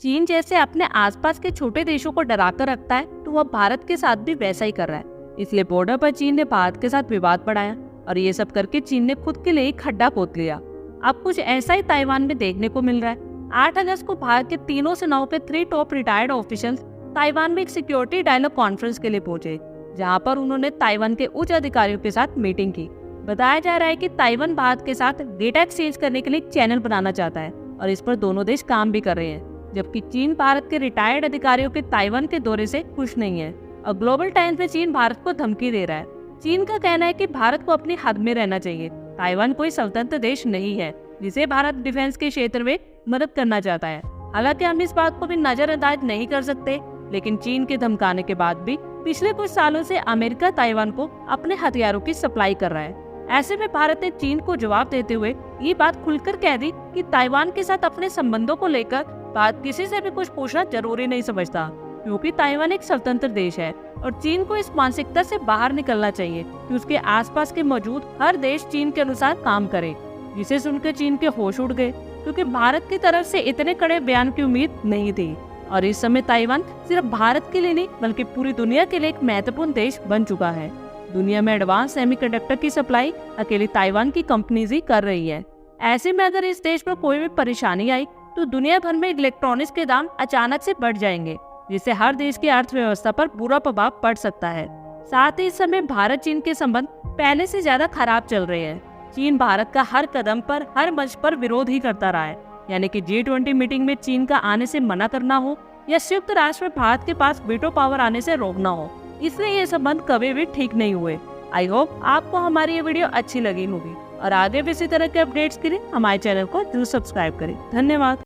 चीन जैसे अपने आसपास के छोटे देशों को डरा कर रखता है, तो वह भारत के साथ भी वैसा ही कर रहा है। इसलिए बॉर्डर पर चीन ने भारत के साथ विवाद बढ़ाया और ये सब करके चीन ने खुद के लिए एक खड्डा खोद लिया। अब कुछ ऐसा ही ताइवान में देखने को मिल रहा है। 8 अगस्त को भारत के तीनों सेनाओं के 3 टॉप रिटायर्ड ऑफिशियल्स ताइवान में एक सिक्योरिटी डायलॉग कॉन्फ्रेंस के लिए पहुंचे, जहां पर उन्होंने ताइवान के उच्च अधिकारियों के साथ मीटिंग की। बताया जा रहा है कि ताइवान भारत के साथ डेटा एक्सचेंज करने के लिए एक चैनल बनाना चाहता है और इस पर दोनों देश काम भी कर रहे हैं, जबकि चीन भारत के रिटायर्ड अधिकारियों के ताइवान के दौरे से खुश नहीं है और ग्लोबल टाइम्स में चीन भारत को धमकी दे रहा है। चीन का कहना है कि भारत को अपनी हद में रहना चाहिए। ताइवान कोई स्वतंत्र देश नहीं है जिसे भारत डिफेंस के क्षेत्र में मदद करना चाहता है। हालांकि हम इस बात को भी नजरअंदाज नहीं कर सकते, लेकिन चीन के धमकाने के बाद भी पिछले कुछ सालों से अमेरिका ताइवान को अपने हथियारों की सप्लाई कर रहा है। ऐसे में भारत ने चीन को जवाब देते हुए ये बात खुलकर कह दी कि ताइवान के साथ अपने संबंधों को लेकर भारत किसी से भी कुछ पूछना जरूरी नहीं समझता, क्योंकि ताइवान एक स्वतंत्र देश है और चीन को इस मानसिकता से बाहर निकलना चाहिए कि उसके आसपास के मौजूद हर देश चीन के अनुसार काम करे। जिसे सुनकर चीन के होश उड़ गए, क्योंकि भारत की तरफ से इतने कड़े बयान की उम्मीद नहीं थी। और इस समय ताइवान सिर्फ भारत के लिए नहीं बल्कि पूरी दुनिया के लिए एक महत्वपूर्ण देश बन चुका है। दुनिया में एडवांस सेमीकंडक्टर की सप्लाई अकेली ताइवान की कंपनीज ही कर रही है। ऐसे में अगर इस देश पर कोई भी परेशानी आई तो दुनिया भर में इलेक्ट्रॉनिक्स के दाम अचानक से बढ़ जाएंगे, जिससे हर देश की अर्थव्यवस्था पर बुरा प्रभाव पड़ सकता है। साथ ही इस समय भारत चीन के संबंध पहले से ज्यादा खराब चल रहे हैं। चीन भारत का हर कदम पर, हर मंच पर विरोध ही करता रहा है, यानी कि G20 मीटिंग में चीन का आने से मना करना हो या संयुक्त राष्ट्र में भारत के पास वीटो पावर आने से रोकना हो। इसलिए ये संबंध कभी भी ठीक नहीं हुए। आई होप आपको हमारी ये वीडियो अच्छी लगी होगी और आगे भी इसी तरह के अपडेट्स के लिए हमारे चैनल को जरूर सब्सक्राइब करें। धन्यवाद।